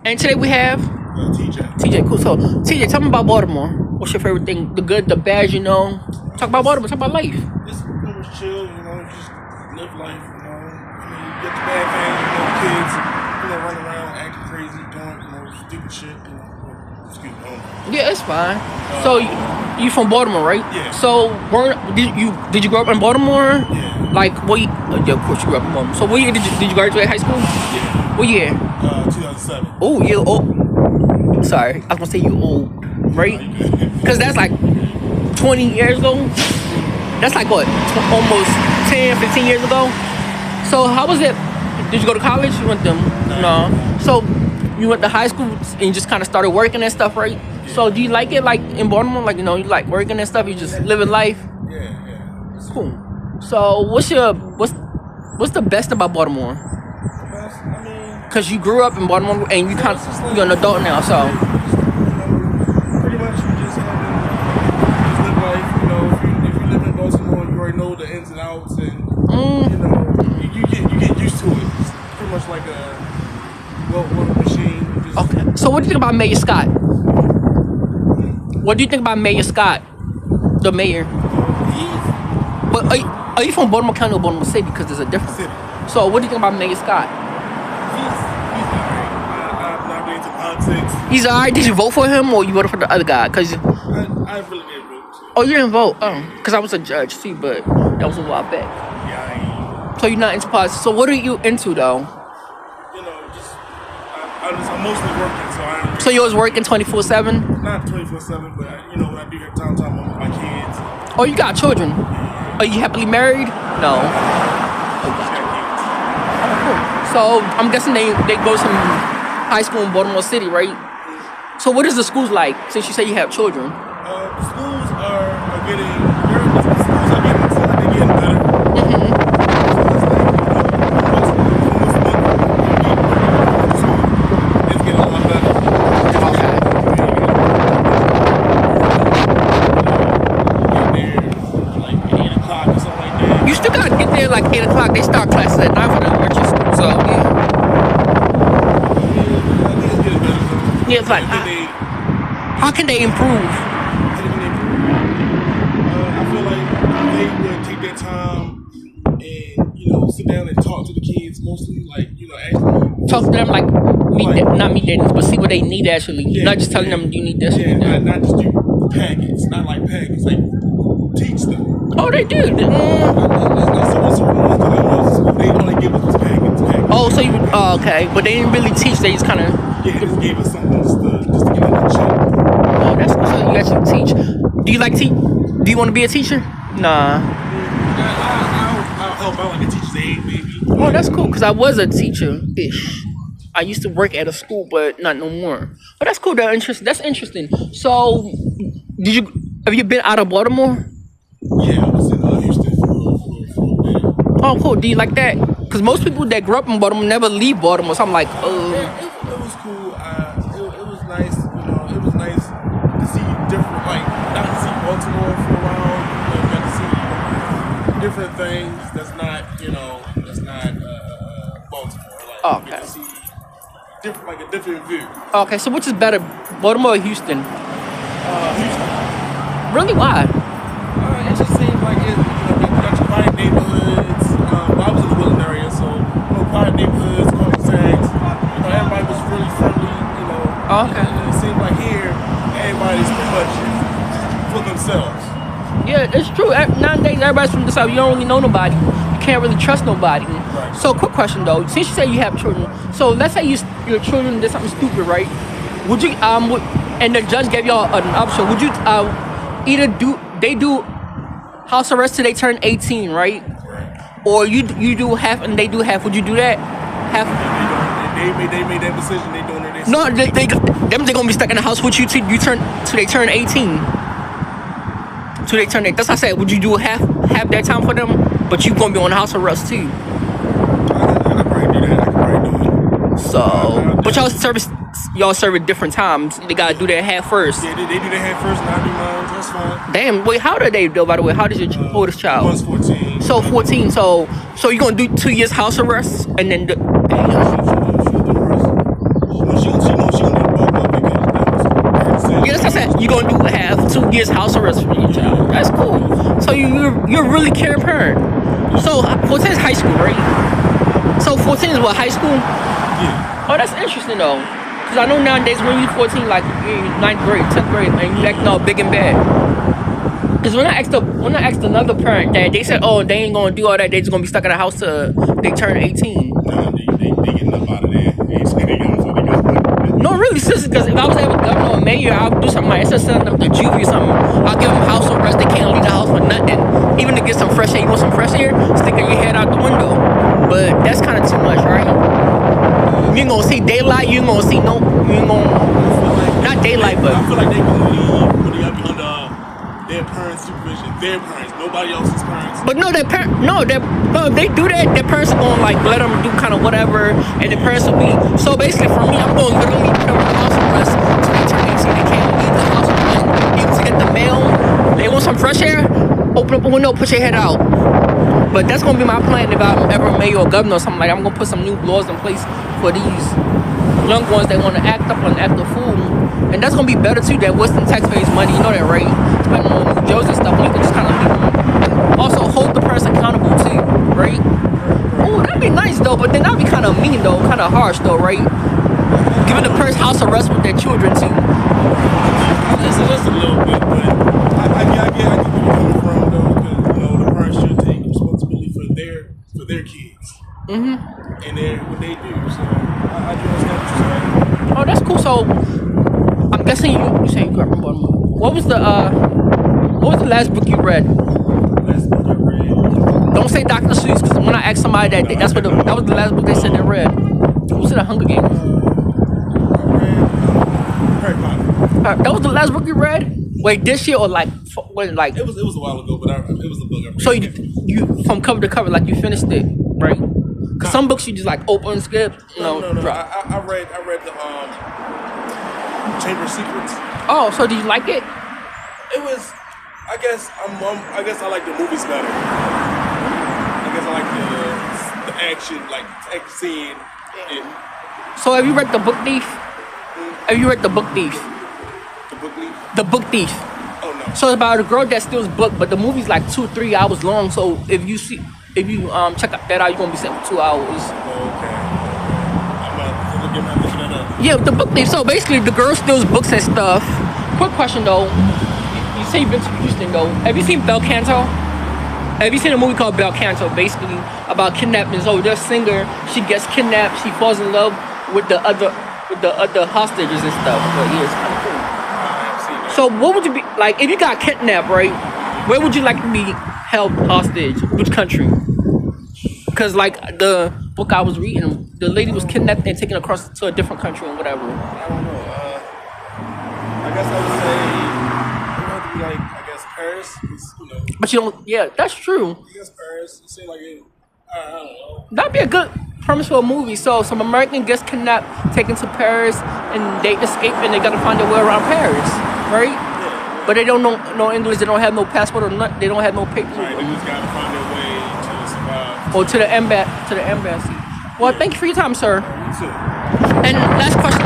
And today we have TJ. TJ. Cool. So TJ, tell me about Baltimore. What's your favorite thing? The good, the bad, you know. Talk about Baltimore. Talk about life. Just chill, just live life, I mean, you get the bad things, kids, running around acting crazy, doing, stupid shit, excuse me. Yeah, it's fine. So you from Baltimore, right? Yeah. So did you grow up in Baltimore? Yeah. Like what? Yeah, of course you grew up in Baltimore. So what year did you graduate high school? Yeah. What year? 2007. Oh, you old. Sorry, I was gonna say you old, right? Because that's like 20 years ago. That's like what? Almost 10, 15 years ago. So how was it? Did you go to college? You went them? No. So you went to high school and you just kind of started working and stuff, right? Yeah. So do you like it, like in Baltimore? Like, you like working and stuff? You just living life? Yeah. Cool. So what's the best about Baltimore? I mean, Cause you grew up in Baltimore and you kind of you're an adult now, so. Pretty much you just live life. If you live in Baltimore, you already know the ins and outs, and you get used to it. It's pretty much like a well-oiled machine. Okay. So what do you think about Mayor Scott? What do you think about Mayor Scott, the mayor? But are you from Baltimore County or Baltimore City? Because there's a difference. City. So what do you think about Mayor Scott? I'm not really into politics. He's alright. Did you vote for him or you voted for the other guy? Cause I really didn't vote. So. Oh, you didn't vote? Oh, cause I was a judge too, but that was a while back. Yeah, So you're not into politics. So what are you into though? I'm mostly working, so I don't. So you was working 24/7? Not 24/7, but when I do get time with my kids. Oh, you got children? Are you happily married? No. So I'm guessing they go to some high school in Baltimore City, right? So what is the schools like? Since you say you have children. The schools are getting better. It's getting a lot better. Get there like 8 o'clock or something like that. You still gotta get there like 8 o'clock. They start classes at 9 for the elementary school. So yeah, it's like how can they improve? I feel like they would take their time and sit down and talk to the kids mostly, actually Talk to them like not meet their needs, but see what they need actually. Yeah, not just telling them you need this. Yeah, not just do packets, not like packets, like teach them. Oh, they do. They only give us packets. Oh, so you okay, but they didn't really teach. They just kind of just gave us something just to get on the check. Oh, that's cool. So you actually teach. Do you like teach? Do you want to be a teacher? Nah. I'll help out like a teacher's aide, maybe. Oh, that's cool. Cause I was a teacher-ish. I used to work at a school, but not no more. But that's cool. That's interesting. So, have you been out of Baltimore? Yeah, I was in Houston for a bit. Oh, cool. Do you like that? Cause most people that grew up in Baltimore never leave Baltimore. So I'm like, It was cool. It was nice. It was nice to see different, not to see Baltimore for a while. Got to see different things. That's not Baltimore. Okay. Get to see a different view. Okay, so which is better, Baltimore or Houston? Houston. Really? Why? It just seems like you got your quiet neighborhoods. I was in the Woodland area, so quiet neighborhoods, cul-de-sacs. Everybody was really friendly. Okay. And it seems like here, everybody's pretty much for themselves. Yeah, it's true. Nowadays, everybody's from the South. You don't really know nobody. You can't really trust nobody. Right. So, quick question though. Since you say you have children, so let's say your children did something stupid, right? Would you and the judge gave y'all an option? Would you either do house arrest till they turn 18, right? Or you do half and they do half? Would you do that? Half. They made that decision. They doing it. No, they're gonna be stuck in the house with you till they turn 18. Till they turn 8. That's what I said. Would you do half that time for them? But you gonna be on house arrest too. I could probably do that. I could probably do it. So, but y'all serve at different times. They gotta do their half first. Yeah, they do their half first, and I do mine. That's fine. Damn. Wait, how old are they though? By the way, how does your oldest child? One's 14. So 14. So you gonna do 2 years house arrest and then? She you're gonna do have 2 years house arrest for your child. That's cool. So you're a really caring parent. So 14 is high school, right? So 14 is what, high school? Yeah. Oh, that's interesting though. Cause I know nowadays when you're 14, like in 9th grade, 10th grade, and you acting all big and bad. Cause when I asked another parent that, they said, oh, they ain't gonna do all that. They just gonna be stuck in the house till they turn 18. Nah, they getting up out of there. They got No, really, seriously. Cause if I was ever governor or mayor, I'll do something like instead of sending them to juvie or something, I'll give them house arrest. They can't leave the house for nothing, even to get some fresh air. You want some fresh air? Sticking your head out the window. But that's kind of too much, right? You ain't gonna see daylight. You ain't gonna see no. You ain't gonna not daylight, but I feel like they can leave when they got to be under their parents' supervision. Their parents, nobody else's parents. But no, their parent, no, they do that. Their parents are gonna like let them do kind of whatever, and their parents will be. So basically, for me, I'm gonna literally put them in house arrest till they turn 18. They can't leave the house arrest. Even to get the mail, they want some fresh air. Open up a window, put your head out. But that's gonna be my plan if I'm ever mayor or governor or something. Like I'm gonna put some new laws in place for these young ones that want to act up and act a fool, and that's gonna be better too than wasting taxpayers' money. You know that, right? Spending on New Jersey stuff, when you can just kind of leave them. Also, hold the person accountable too, right? Oh, that'd be nice though, but then that'd be kind of mean though, kind of harsh though, right? Giving the person house arrest with their children too. It's just a little bit, but I get where you're coming from though, because the parents should take responsibility for their kids. And what they do. So I do understand what you're saying. Oh, that's cool. So I'm guessing you say you can't remember. What was the last book you read? Last book I read. Don't say Dr. Seuss, because when I asked somebody that that was the last book they said they read. Was it a Hunger Games? I read Harry Potter. That was the last book you read? Wait, this year or like when like? It was a while ago, but it was a book I read. So you from cover to cover, like you finished it, right? Cause some books you just like open and skip. No. I read the Chamber of Secrets. Oh, so did you like it? It was. I guess I like the movies better. I guess I like the action, like scene. Yeah. So have you read The Book Thief? Have you read The Book Thief? The Book Thief? The Book Thief. Oh no. So it's about a girl that steals book, but the movie's like 2 or 3 hours long. So if you check that out, you're gonna be set for 2 hours. Okay. I'm gonna look that up. Yeah, The Book Thief. So basically, the girl steals books and stuff. Quick question though. You say you've been to Houston though. Have you seen Bel Canto? Have you seen a movie called Bel Canto? Basically about kidnapping. So this singer, she gets kidnapped. She falls in love with the other hostages and stuff. But yeah, it's kind of cool. So what would you be like if you got kidnapped, right? Where would you like to be held hostage? Which country? Because like the book I was reading, the lady was kidnapped and taken across to a different country and whatever. I don't know. I guess I would say it would be like Paris. But you don't. Yeah, that's true. I guess Paris. It seemed like it. I don't know. That'd be a good premise for a movie. So some American gets kidnapped, taken to Paris, and they escape and they gotta find their way around Paris, right? Yeah. But they don't know no English. They don't have no passport or not. They don't have no papers. Right. They just gotta find their way to survive. Or to the embassy. Well, thank you for your time, sir. Me too. And last question